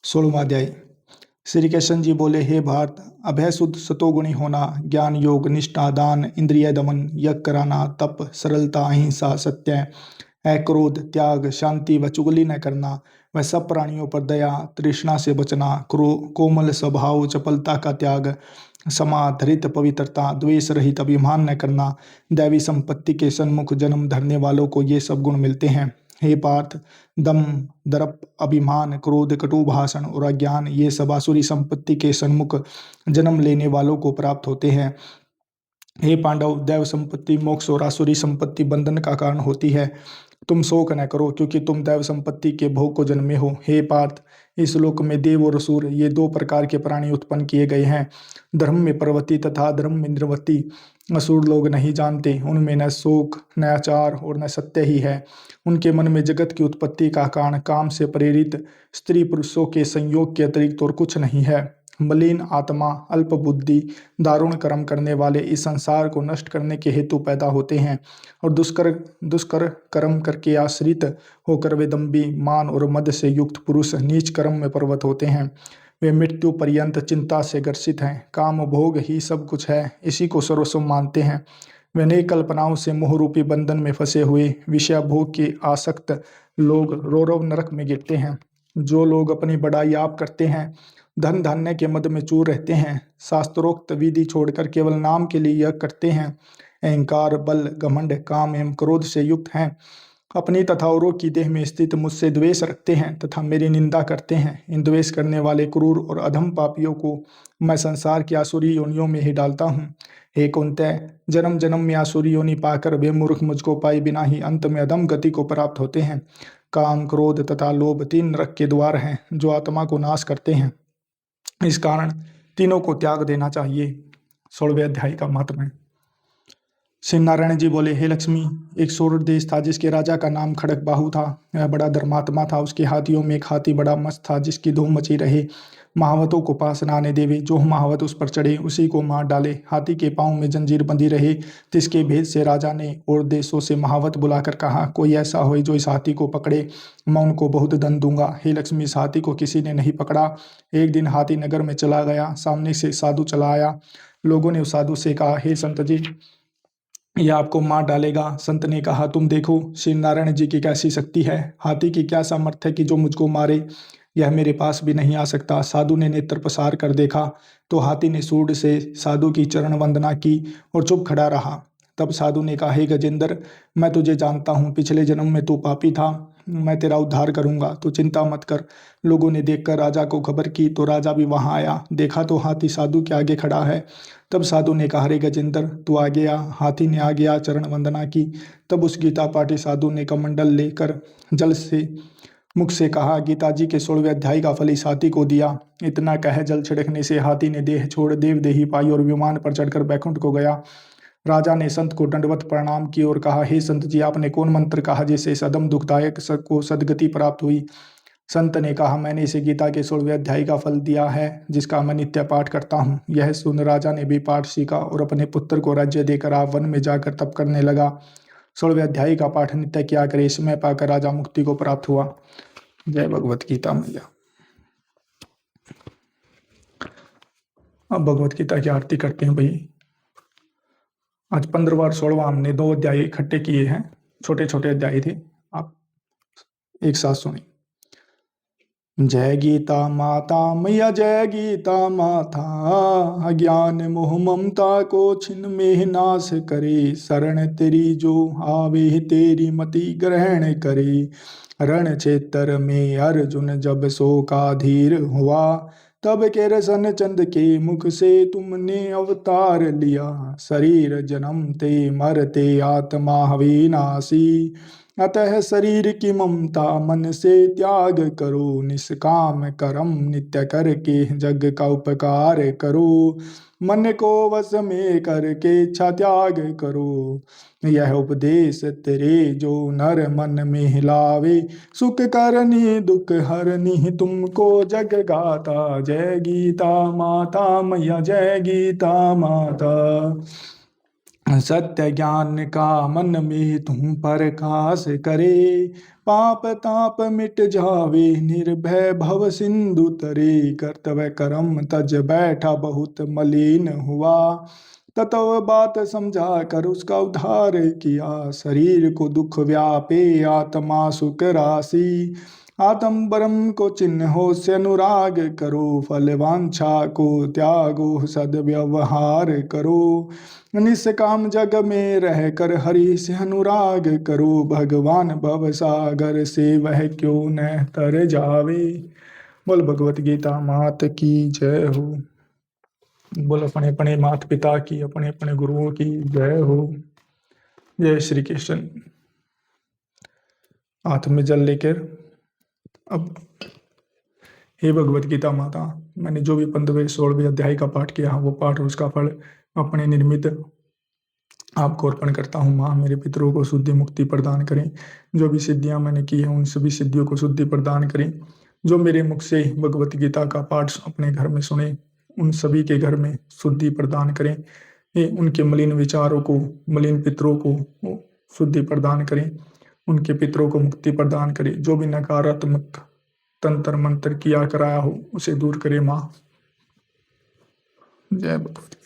16वां अध्याय। श्री कृष्ण जी बोले, हे भारत, अभय शुद्ध सतोगुणी होना, ज्ञान योग निष्ठा दान इंद्रिय दमन यज्ञ कराना, तप सरलता अहिंसा सत्य अक्रोध त्याग शांति व चुगली न करना, वह सब प्राणियों पर दया तृष्णा से बचना, कोमल स्वभाव चपलता का त्याग, समाधरित पवित्रता द्वेष रहित अभिमान न करना, दैवी संपत्ति के सन्मुख जन्म धरने वालों को ये सब गुण मिलते हैं। हे पार्थ, दम दर्प अभिमान क्रोध कटु भाषण और अज्ञान ये सब आसुरी संपत्ति के सन्मुख जन्म लेने वालों को प्राप्त होते हैं। हे पांडव, दैव संपत्ति मोक्ष और आसुरी संपत्ति बंधन का कारण होती है। तुम शोक न करो, क्योंकि तुम दैव संपत्ति के भोग को जन्मे हो। हे पार्थ, इस लोक में देव और असुर ये दो प्रकार के प्राणी उत्पन्न किए गए हैं। धर्म में प्रवृत्ति तथा धर्म में निवृत्ति असुर लोग नहीं जानते। उनमें न शोक न आचार और न सत्य ही है। उनके मन में जगत की उत्पत्ति का कारण काम से प्रेरित स्त्री पुरुषों के संयोग के अतिरिक्त और कुछ नहीं है। मलिन आत्मा अल्प बुद्धि दारुण कर्म करने वाले इस संसार को नष्ट करने के हेतु पैदा होते हैं और दुष्कर कर्म करके आश्रित होकर वे दंभी मान और मद से युक्त पुरुष नीच कर्म में प्रवृत्त होते हैं। वे मृत्यु पर्यंत चिंता से ग्रसित हैं। काम भोग ही सब कुछ है, इसी को सर्वस्व मानते हैं। वे नई कल्पनाओं से मोह रूपी बंधन में फंसे हुए विषय भोग के आसक्त लोग रौरव नरक में गिरते हैं। जो लोग अपनी बड़ाई आप करते हैं, धन धान्य के मद में चूर रहते हैं, शास्त्रोक्त विधि छोड़कर केवल नाम के लिए यह करते हैं, अहंकार बल घमंड काम एवं क्रोध से युक्त हैं, अपनी तथा औरों की देह में स्थित मुझसे द्वेष रखते हैं तथा मेरी निंदा करते हैं, इन द्वेष करने वाले क्रूर और अधम पापियों को मैं संसार की आसुरी योनियों में ही डालता हूँ। हे कुंतय, जन्म जन्म में आसुरी योनि पाकर वे मूर्ख मुझको पाए बिना ही अंत में अधम गति को प्राप्त होते हैं। काम क्रोध तथा लोभ तीन नरक के द्वार हैं जो आत्मा को नाश करते हैं। इस कारण तीनों को त्याग देना चाहिए। 16वें अध्याय का महात्म्य। श्री नारायण जी बोले, हे लक्ष्मी, एक सूर देश था जिसके राजा का नाम खड़क बाहु था। वह बड़ा धर्मात्मा था। उसके हाथियों में एक हाथी बड़ा मस्त था जिसकी धूम मची रहे, महावतों को पास न आने देवे। जो महावत उस पर चढ़े उसी को मार डाले। हाथी के पांव में जंजीर बंधी रहे। जिसके भेद से राजा ने और देशों से महावत बुलाकर कहा, कोई ऐसा हो जो इस हाथी को पकड़े, मैं उनको बहुत धन दूंगा। हे लक्ष्मी, इस हाथी को किसी ने नहीं पकड़ा। एक दिन हाथी नगर में चला गया। सामने से साधु चला आया। लोगों ने उस साधु से कहा, हे संत जी, यह आपको मार डालेगा। संत ने कहा, तुम देखो श्री नारायण जी की कैसी शक्ति है। हाथी की क्या सामर्थ्य है कि जो मुझको मारे। यह मेरे पास भी नहीं आ सकता। साधु ने नेत्र पसार कर देखा तो हाथी ने सूंड से साधु की चरण वंदना की और चुप खड़ा रहा। तब साधु ने कहा, हे गजेंद्र, मैं तुझे जानता हूँ। पिछले जन्म में तू पापी था, मैं तेरा उद्धार करूंगा, तू चिंता मत कर। लोगों ने देखकर राजा को खबर की तो राजा भी वहां आया। देखा तो हाथी साधु के आगे खड़ा है। तब साधु ने कहा, रे गजेंद्र, तू आ गया। हाथी ने आ गया, चरण वंदना की। तब उस गीता पाठी साधु ने कमंडल लेकर जल से मुख से कहा, गीता जी के 16वें अध्याय का फल इस हाथी को दिया। इतना कह जल छिड़कने से हाथी ने देह छोड़ देवदेही पाई और विमान पर चढ़कर बैकुंठ को गया। राजा ने संत को दंडवत प्रणाम की और कहा, हे संत जी, आपने कौन मंत्र कहा जिससे सदम दुखदायक को सदगति प्राप्त हुई। संत ने कहा, मैंने इसे गीता के 16वें अध्याय का फल दिया है जिसका मैं नित्य पाठ करता हूँ। यह सुन राजा ने भी पाठ सीखा और अपने पुत्र को राज्य देकर आप वन में जाकर तप करने लगा। 16वें अध्याय का पाठ नित्य किया करे, इसमें पाकर राजा मुक्ति को प्राप्त हुआ। जय भगवत गीता मैया। अब भगवत गीता की आरती करते हैं भाई। आज 15वां और 16वां हमने 2 अध्याय इकट्ठे किए हैं। छोटे छोटे अध्याय थे, आप एक साथ सुने। जय गीता माता मैया, जय गीता माता, अज्ञान मोह ममता को छिन में नाश करे। शरण तेरी जो आवे तेरी मति ग्रहण करे। रण क्षेत्र में अर्जुन जब सो का धीर हुआ, तब केरसन चंद के मुख से तुमने अवतार लिया। शरीर जन्मते मरते आत्मा विनाशी, अतः शरीर की ममता मन से त्याग करो। निष्काम कर्म नित्य करके जग का उपकार करो। मन को वश में करके इच्छा त्याग करो। यह उपदेश तेरे जो नर मन में हिलावे। सुख करनी दुख हरनी तुमको जग गाता। जय गीता माता मैया, जय गीता माता। सत्य ज्ञान का मन में तू प्रकाश करे, पाप ताप मिट जावे निर्भय भव सिंधु तरे। कर्तव्य कर्म तज बैठा बहुत मलिन हुआ, ततव बात समझा कर उसका उद्धार किया। शरीर को दुख व्यापे आत्मा सुख राशि, आत्म ब्रह्म को चिन्हो से अनुराग करो। फल वांछा को त्यागो सद्व्यवहार करो, निष्काम जग में रह कर हरि से अनुराग करो। भगवान भव सागर से वह क्यों न तर जावे। बोल भगवत गीता मात की जय हो। बोल अपने अपने माता पिता की, अपने अपने गुरुओं की जय हो। जय श्री कृष्ण। हाथ में जल लेकर अब हे भगवत गीता माता, मैंने जो भी 15वें 16वें अध्याय का पाठ किया वो पाठ और उसका फल अपने निर्मित आपको अर्पण करता हूँ। माँ मेरे पितरों को शुद्धि मुक्ति प्रदान करें। जो भी सिद्धियाँ मैंने की हैं उन सभी सिद्धियों को शुद्धि प्रदान करें। जो मेरे मुख से भगवत गीता का पाठ अपने घर में सुने उन सभी के घर में शुद्धि प्रदान करें। ये उनके मलिन विचारों को, मलिन पितरों को शुद्धि प्रदान करें। उनके पितरों को मुक्ति प्रदान करें। जो भी नकारात्मक तंत्र मंत्र किया कराया हो उसे दूर करे माँ। जय भगवत।